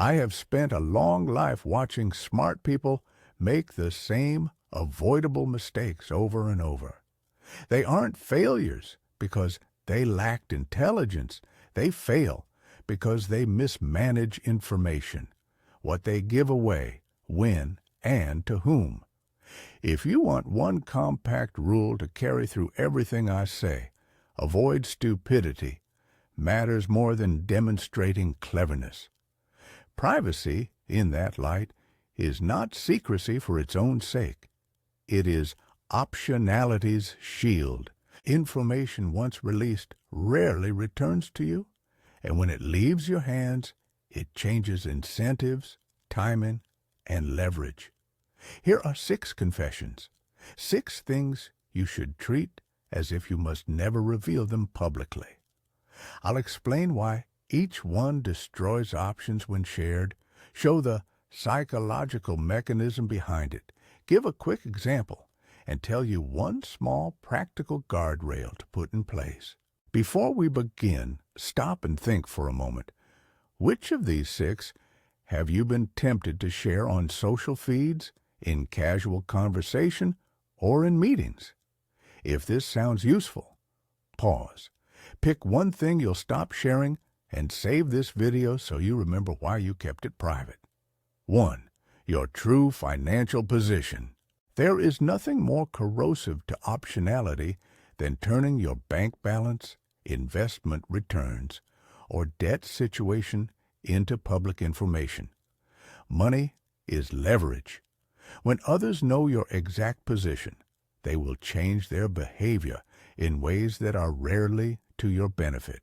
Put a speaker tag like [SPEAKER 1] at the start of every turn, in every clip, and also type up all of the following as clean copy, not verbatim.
[SPEAKER 1] I have spent a long life watching smart people make the same avoidable mistakes over and over. They aren't failures because they lacked intelligence. They fail because they mismanage information, what they give away, when, and to whom. If you want one compact rule to carry through everything I say, avoid stupidity. Matters more than demonstrating cleverness. Privacy, in that light, is not secrecy for its own sake. It is optionality's shield. Information once released rarely returns to you, and when it leaves your hands, it changes incentives, timing, and leverage. Here are 6 confessions, 6 things you should treat as if you must never reveal them publicly. I'll explain why each one destroys options when shared, show the psychological mechanism behind it, give a quick example, and tell you one small practical guardrail to put in place. Before we begin, stop and think for a moment. Which of these 6 have you been tempted to share on social feeds, in casual conversation, or in meetings? If this sounds useful, pause. Pick one thing you'll stop sharing and save this video so you remember why you kept it private. 1. Your true financial position. There is nothing more corrosive to optionality than turning your bank balance, investment returns, or debt situation into public information. Money is leverage. When others know your exact position, they will change their behavior in ways that are rarely to your benefit.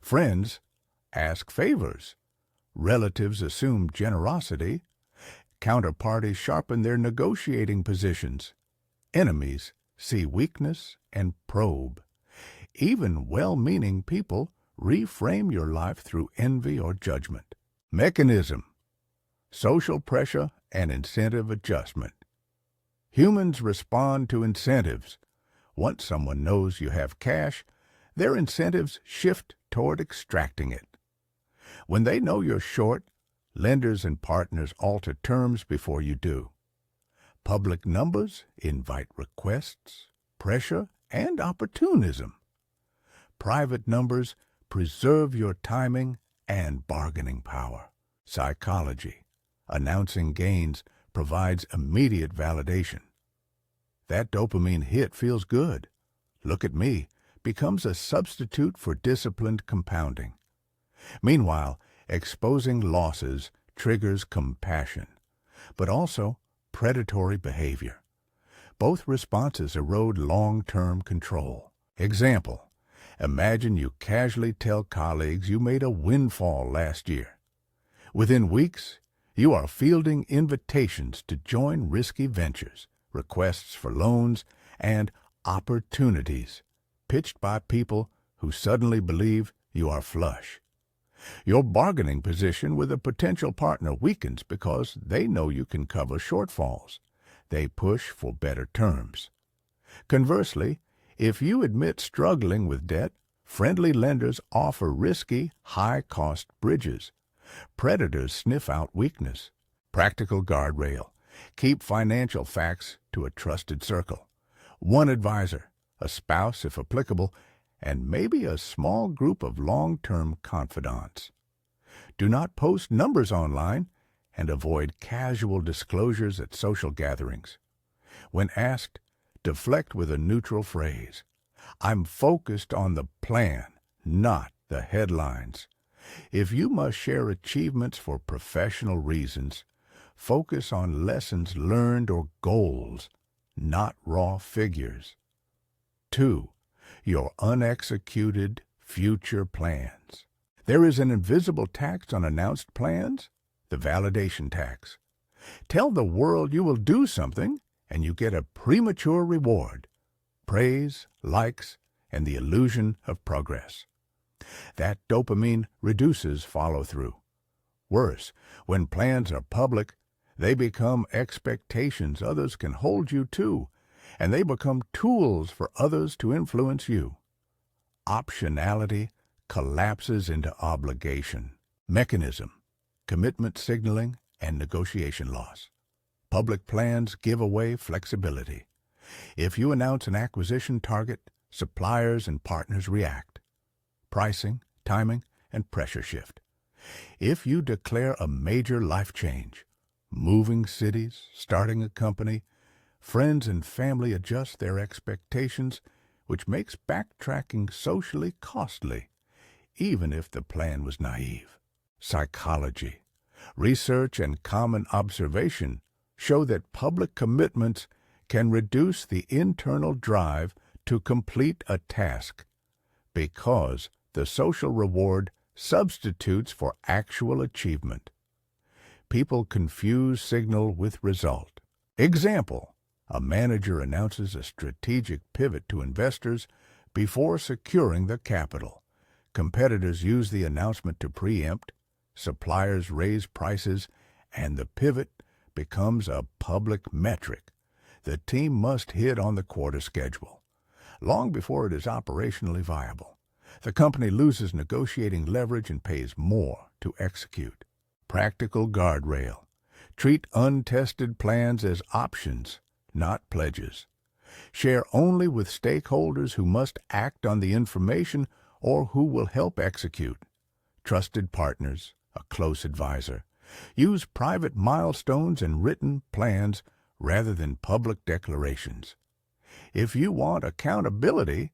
[SPEAKER 1] Friends ask favors. Relatives assume generosity. Counterparties sharpen their negotiating positions. Enemies see weakness and probe. Even well-meaning people reframe your life through envy or judgment. Mechanism: social pressure and incentive adjustment. Humans respond to incentives. Once someone knows you have cash, their incentives shift toward extracting it. When they know you're short, lenders and partners alter terms before you do. Public numbers invite requests, pressure, and opportunism. Private numbers preserve your timing and bargaining power. Psychology: announcing gains provides immediate validation. That dopamine hit feels good. Look at me becomes a substitute for disciplined compounding. Meanwhile, exposing losses triggers compassion, but also predatory behavior. Both responses erode long-term control. Example: imagine you casually tell colleagues you made a windfall last year. Within weeks, you are fielding invitations to join risky ventures, requests for loans, and opportunities pitched by people who suddenly believe you are flush. Your bargaining position with a potential partner weakens because they know you can cover shortfalls. They push for better terms. Conversely, if you admit struggling with debt, friendly lenders offer risky, high-cost bridges. Predators sniff out weakness. Practical guardrail: keep financial facts to a trusted circle. One advisor, a spouse if applicable, and maybe a small group of long-term confidants. Do not post numbers online and avoid casual disclosures at social gatherings. When asked, deflect with a neutral phrase. I'm focused on the plan, not the headlines. If you must share achievements for professional reasons, focus on lessons learned or goals, not raw figures. 2. Your unexecuted future plans. There is an invisible tax on announced plans, the validation tax. Tell the world you will do something, and you get a premature reward: praise, likes, and the illusion of progress. That dopamine reduces follow-through. Worse, when plans are public, they become expectations others can hold you to, and they become tools for others to influence you. Optionality collapses into obligation. Mechanism: commitment signaling, and negotiation loss. Public plans give away flexibility. If you announce an acquisition target, suppliers and partners react. Pricing, timing, and pressure shift. If you declare a major life change, moving cities, starting a company, friends and family adjust their expectations, which makes backtracking socially costly, even if the plan was naive. Psychology. Research and common observation show that public commitments can reduce the internal drive to complete a task because the social reward substitutes for actual achievement. People confuse signal with result. Example: a manager announces a strategic pivot to investors before securing the capital. Competitors use the announcement to preempt, suppliers raise prices, and the pivot becomes a public metric. The team must hit on the quarter schedule. Long before it is operationally viable, the company loses negotiating leverage and pays more to execute. Practical guardrail. Treat untested plans as options, not pledges. Share only with stakeholders who must act on the information or who will help execute. Trusted partners, a close advisor. Use private milestones and written plans rather than public declarations. If you want accountability,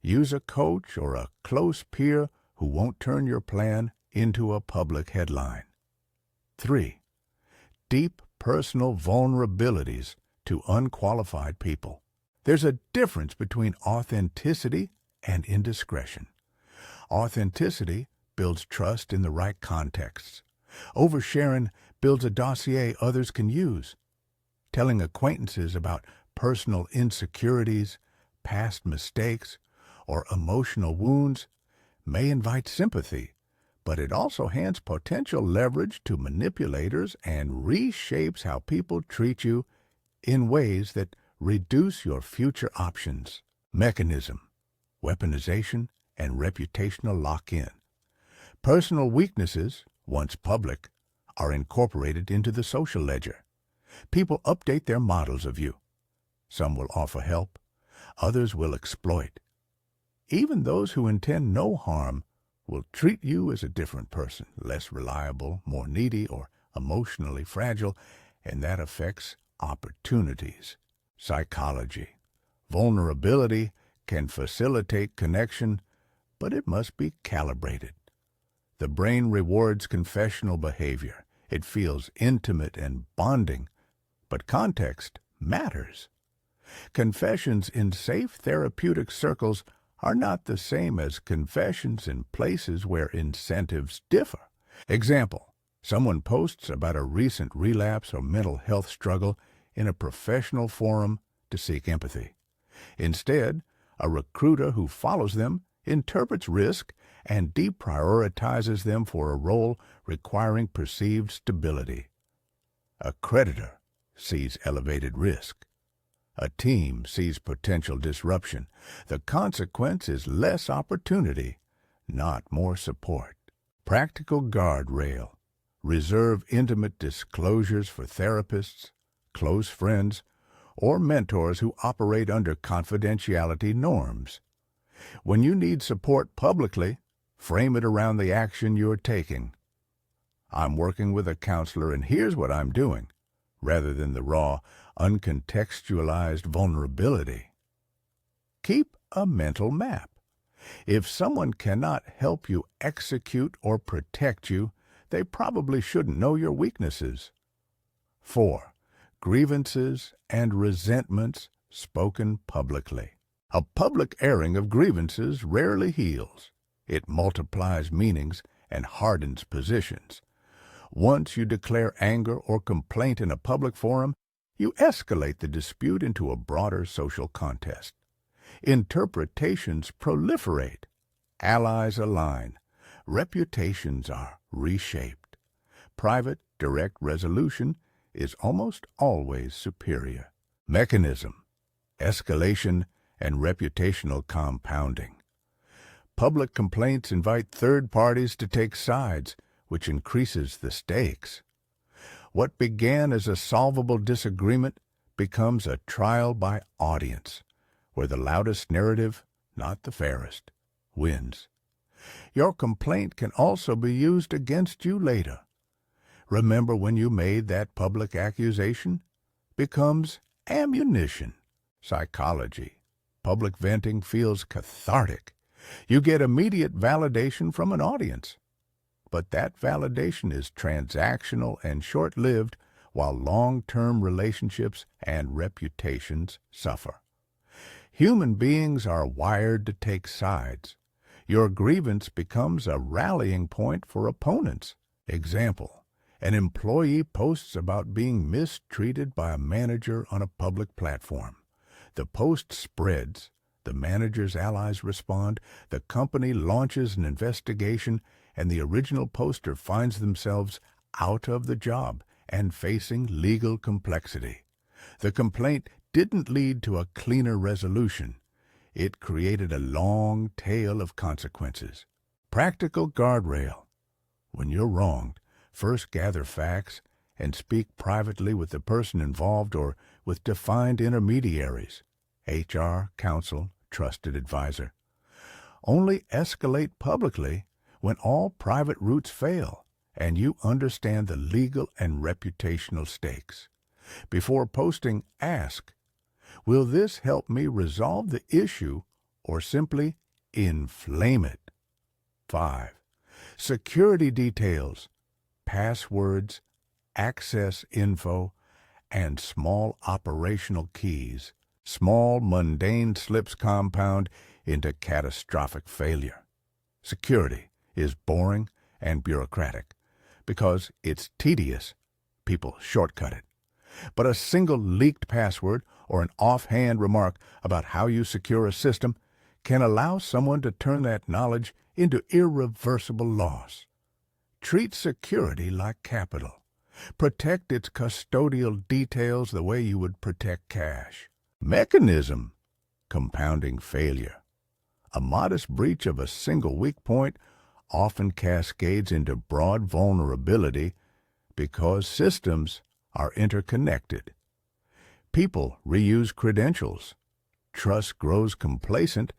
[SPEAKER 1] use a coach or a close peer who won't turn your plan into a public headline. 3. Deep personal vulnerabilities to unqualified people. There's a difference between authenticity and indiscretion. Authenticity builds trust in the right contexts. Oversharing builds a dossier others can use. Telling acquaintances about personal insecurities, past mistakes, or emotional wounds may invite sympathy, but it also hands potential leverage to manipulators and reshapes how people treat you in ways that reduce your future options. Mechanism, weaponization, and reputational lock-in. Personal weaknesses, once public, are incorporated into the social ledger. People update their models of you. Some will offer help, others will exploit. Even those who intend no harm will treat you as a different person, less reliable, more needy, or emotionally fragile, and that affects opportunities. Psychology. Vulnerability can facilitate connection, but it must be calibrated. The brain rewards confessional behavior. It feels intimate and bonding, but context matters. Confessions in safe therapeutic circles are not the same as confessions in places where incentives differ. Example: someone posts about a recent relapse or mental health struggle in a professional forum to seek empathy. Instead, a recruiter who follows them interprets risk and deprioritizes them for a role requiring perceived stability. A creditor sees elevated risk. A team sees potential disruption. The consequence is less opportunity, not more support. Practical guardrail. Reserve intimate disclosures for therapists, close friends, or mentors who operate under confidentiality norms. When you need support publicly, frame it around the action you're taking. I'm working with a counselor and here's what I'm doing, rather than the raw, uncontextualized vulnerability. Keep a mental map. If someone cannot help you execute or protect you, they probably shouldn't know your weaknesses. 4. Grievances and resentments spoken publicly. A public airing of grievances rarely heals. It multiplies meanings and hardens positions. Once you declare anger or complaint in a public forum, you escalate the dispute into a broader social contest. Interpretations proliferate. Allies align. Reputations are reshaped. Private, direct resolution is almost always superior. Mechanism, escalation, and reputational compounding. Public complaints invite third parties to take sides, which increases the stakes. What began as a solvable disagreement becomes a trial by audience, where the loudest narrative, not the fairest, wins. Your complaint can also be used against you later. Remember when you made that public accusation? Becomes ammunition. Psychology. Public venting feels cathartic. You get immediate validation from an audience. But that validation is transactional and short-lived, while long-term relationships and reputations suffer. Human beings are wired to take sides. Your grievance becomes a rallying point for opponents. Example: an employee posts about being mistreated by a manager on a public platform. The post spreads. The manager's allies respond. The company launches an investigation, and the original poster finds themselves out of the job and facing legal complexity. The complaint didn't lead to a cleaner resolution. It created a long tail of consequences. Practical guardrail. When you're wronged, first gather facts and speak privately with the person involved or with defined intermediaries, HR, counsel, trusted advisor. Only escalate publicly when all private routes fail and you understand the legal and reputational stakes. Before posting, ask, will this help me resolve the issue or simply inflame it? 5. Security details, passwords, access info, and small operational keys. Small, mundane slips compound into catastrophic failure. Security is boring and bureaucratic. Because it's tedious, people shortcut it. But a single leaked password or an offhand remark about how you secure a system can allow someone to turn that knowledge into irreversible loss. Treat security like capital. Protect its custodial details the way you would protect cash. Mechanism: compounding failure. A modest breach of a single weak point often cascades into broad vulnerability because systems are interconnected. People reuse credentials, trust grows complacent,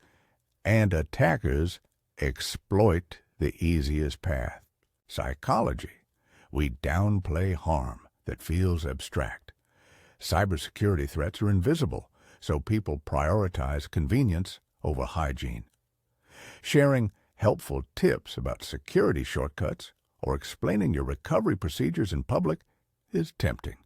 [SPEAKER 1] and attackers exploit the easiest path. Psychology: we downplay harm that feels abstract. Cybersecurity threats are invisible, so people prioritize convenience over hygiene. Sharing helpful tips about security shortcuts or explaining your recovery procedures in public is tempting,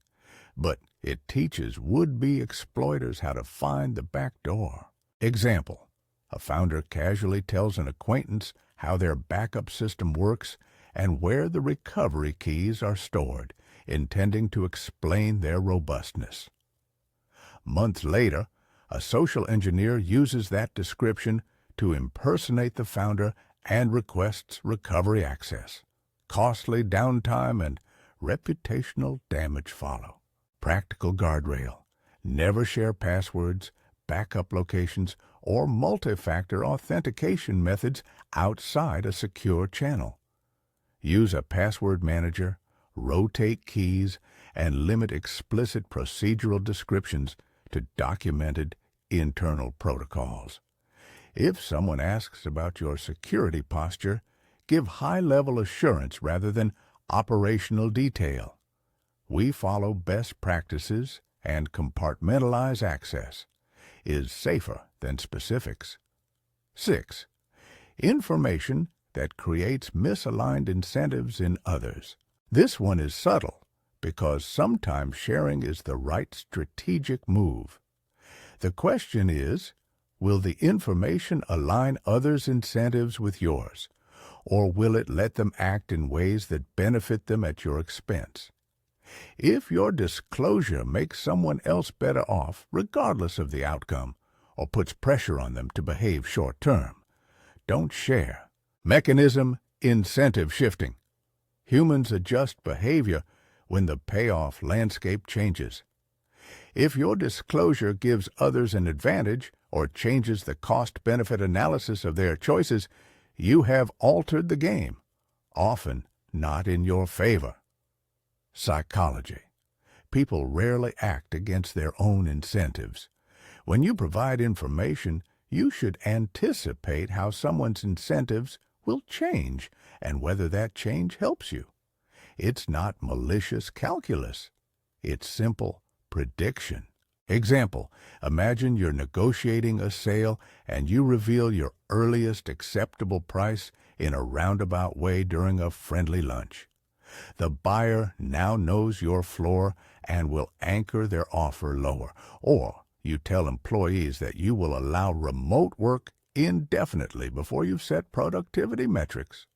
[SPEAKER 1] but it teaches would-be exploiters how to find the back door. Example: a founder casually tells an acquaintance how their backup system works and where the recovery keys are stored, intending to explain their robustness. Months later, a social engineer uses that description to impersonate the founder and requests recovery access. Costly downtime and reputational damage follow. Practical guardrail: never share passwords, backup locations, or multi-factor authentication methods outside a secure channel. Use a password manager, rotate keys, and limit explicit procedural descriptions to documented internal protocols. If someone asks about your security posture, give high-level assurance rather than operational detail. We follow best practices and compartmentalize access. Is safer than specifics. 6. Information that creates misaligned incentives in others. This one is subtle because sometimes sharing is the right strategic move. The question is, will the information align others' incentives with yours, or will it let them act in ways that benefit them at your expense? If your disclosure makes someone else better off, regardless of the outcome, or puts pressure on them to behave short-term, don't share. Mechanism: incentive shifting. Humans adjust behavior when the payoff landscape changes. If your disclosure gives others an advantage or changes the cost-benefit analysis of their choices, you have altered the game, often not in your favor. Psychology. People rarely act against their own incentives. When you provide information, you should anticipate how someone's incentives will change and whether that change helps you. It's not malicious calculus. It's simple prediction. Example, imagine you're negotiating a sale and you reveal your earliest acceptable price in a roundabout way during a friendly lunch. The buyer now knows your floor and will anchor their offer lower. Or you tell employees that you will allow remote work indefinitely before you've set productivity metrics.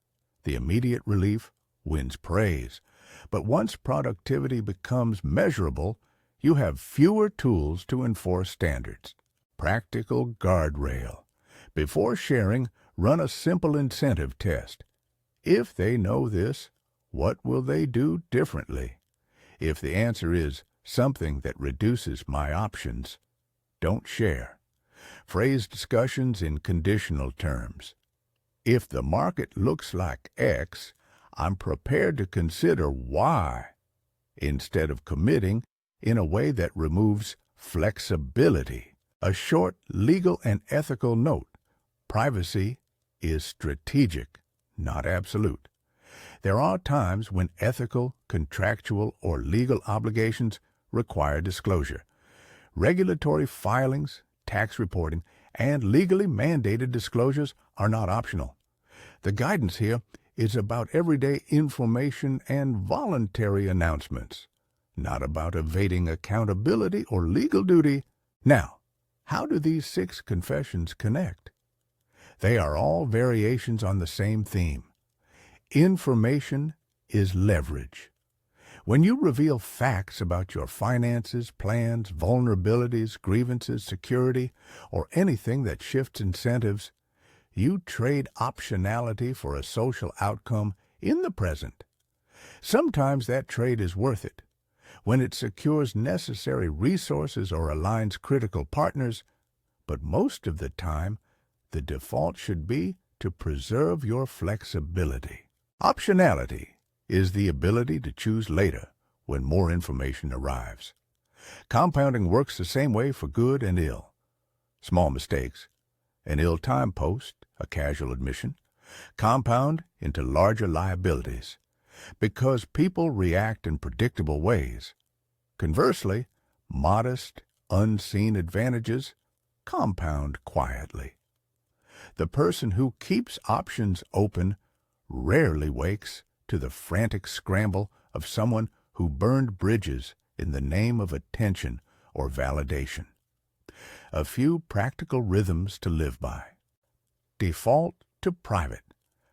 [SPEAKER 1] The immediate relief wins praise. But once productivity becomes measurable, you have fewer tools to enforce standards. Practical guardrail. Before sharing, run a simple incentive test. If they know this, what will they do differently? If the answer is something that reduces my options, don't share. Phrase discussions in conditional terms. If the market looks like X, I'm prepared to consider Y, instead of committing in a way that removes flexibility. A short legal and ethical note. Privacy is strategic, not absolute. There are times when ethical, contractual, or legal obligations require disclosure. Regulatory filings, tax reporting, and legally mandated disclosures are not optional. The guidance here is about everyday information and voluntary announcements, not about evading accountability or legal duty. Now, how do these 6 confessions connect? They are all variations on the same theme. Information is leverage. When you reveal facts about your finances, plans, vulnerabilities, grievances, security, or anything that shifts incentives, you trade optionality for a social outcome in the present. Sometimes that trade is worth it, when it secures necessary resources or aligns critical partners, but most of the time, the default should be to preserve your flexibility. Optionality is the ability to choose later when more information arrives. Compounding works the same way for good and ill. Small mistakes, an ill-timed post, a casual admission, compound into larger liabilities because people react in predictable ways. Conversely, modest, unseen advantages compound quietly. The person who keeps options open rarely wakes to the frantic scramble of someone who burned bridges in the name of attention or validation. A few practical rhythms to live by. Default to private.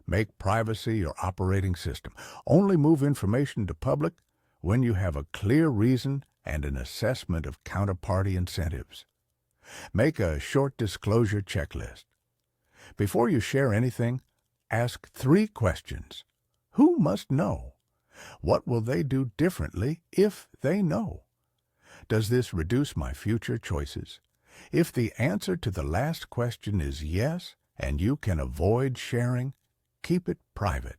[SPEAKER 1] Make privacy your operating system. Only move information to public when you have a clear reason and an assessment of counterparty incentives. Make a short disclosure checklist. Before you share anything, ask 3 questions. Who must know? What will they do differently if they know? Does this reduce my future choices? If the answer to the last question is yes, and you can avoid sharing, keep it private.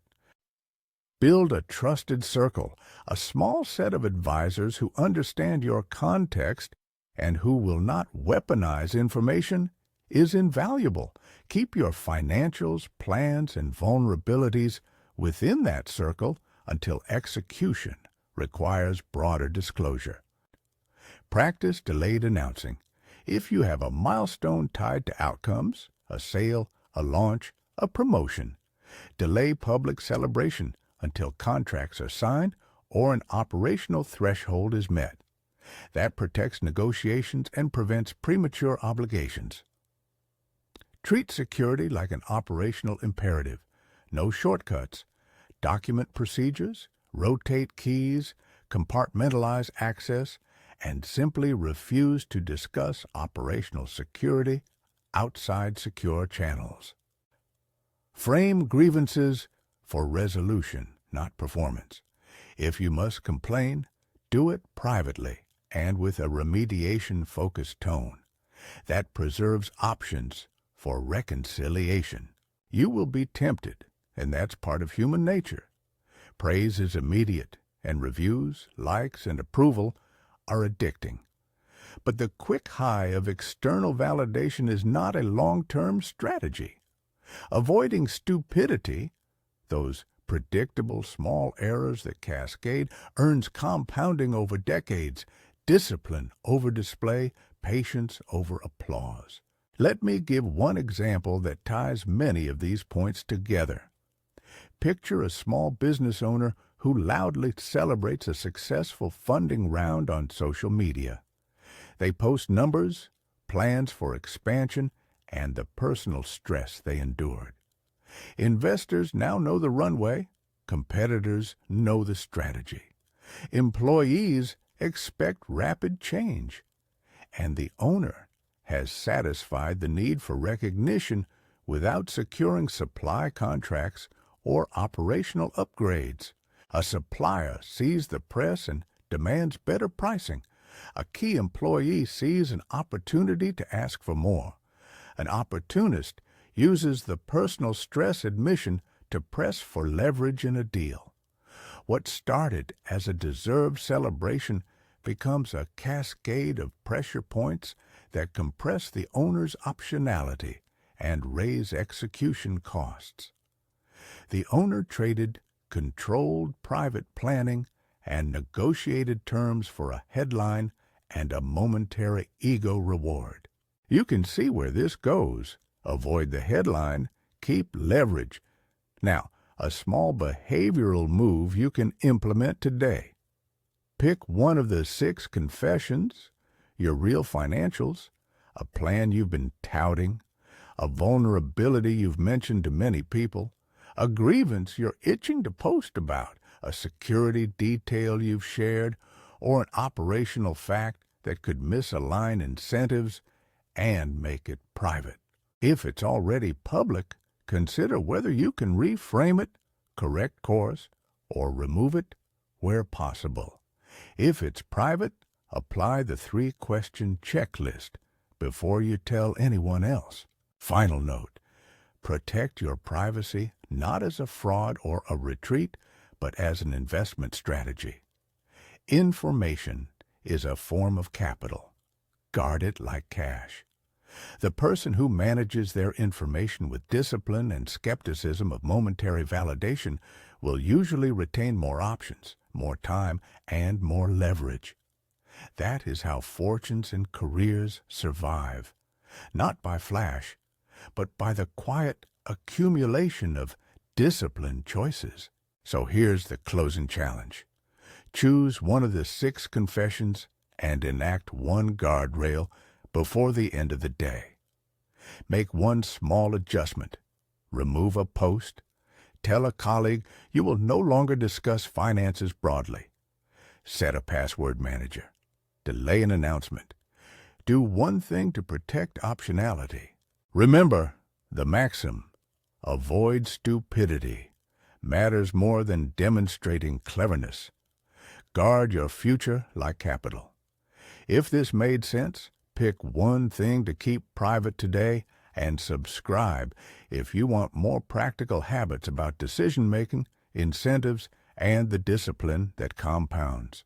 [SPEAKER 1] Build a trusted circle, a small set of advisors who understand your context and who will not weaponize information is invaluable. Keep your financials, plans, and vulnerabilities within that circle until execution requires broader disclosure. Practice delayed announcing. If you have a milestone tied to outcomes, a sale, a launch, a promotion, delay public celebration until contracts are signed or an operational threshold is met. That protects negotiations and prevents premature obligations. Treat security like an operational imperative. No shortcuts. Document procedures, rotate keys, compartmentalize access, and simply refuse to discuss operational security outside secure channels. Frame grievances for resolution, not performance. If you must complain, do it privately and with a remediation-focused tone that preserves options for reconciliation. You will be tempted, and that's part of human nature. Praise is immediate, and reviews, likes, and approval are addicting. But the quick high of external validation is not a long-term strategy. Avoiding stupidity, those predictable small errors that cascade, earns compounding over decades, discipline over display, patience over applause. Let me give one example that ties many of these points together. Picture a small business owner who loudly celebrates a successful funding round on social media. They post numbers, plans for expansion, and the personal stress they endured. Investors now know the runway, competitors know the strategy. Employees expect rapid change, and the owner has satisfied the need for recognition without securing supply contracts or operational upgrades. A supplier sees the press and demands better pricing. A key employee sees an opportunity to ask for more. An opportunist uses the personal stress admission to press for leverage in a deal. What started as a deserved celebration becomes a cascade of pressure points that compress the owner's optionality and raise execution costs. The owner traded controlled private planning and negotiated terms for a headline and a momentary ego reward. You can see where this goes. Avoid the headline, keep leverage. Now, a small behavioral move you can implement today. Pick one of the 6 confessions, your real financials, a plan you've been touting, a vulnerability you've mentioned to many people, a grievance you're itching to post about, a security detail you've shared, or an operational fact that could misalign incentives, and make it private. If it's already public, consider whether you can reframe it, correct course, or remove it where possible. If it's private, apply the 3-question checklist before you tell anyone else. Final note, protect your privacy not as a fraud or a retreat, but as an investment strategy. Information is a form of capital. Guard it like cash. The person who manages their information with discipline and skepticism of momentary validation will usually retain more options, more time, and more leverage. That is how fortunes and careers survive, not by flash, but by the quiet accumulation of disciplined choices. So here's the closing challenge. Choose one of the 6 confessions and enact one guardrail before the end of the day. Make one small adjustment. Remove a post. Tell a colleague you will no longer discuss finances broadly. Set a password manager. Delay an announcement. Do one thing to protect optionality. Remember the maxim, avoid stupidity, matters more than demonstrating cleverness. Guard your future like capital. If this made sense, pick one thing to keep private today and subscribe if you want more practical habits about decision-making, incentives, and the discipline that compounds.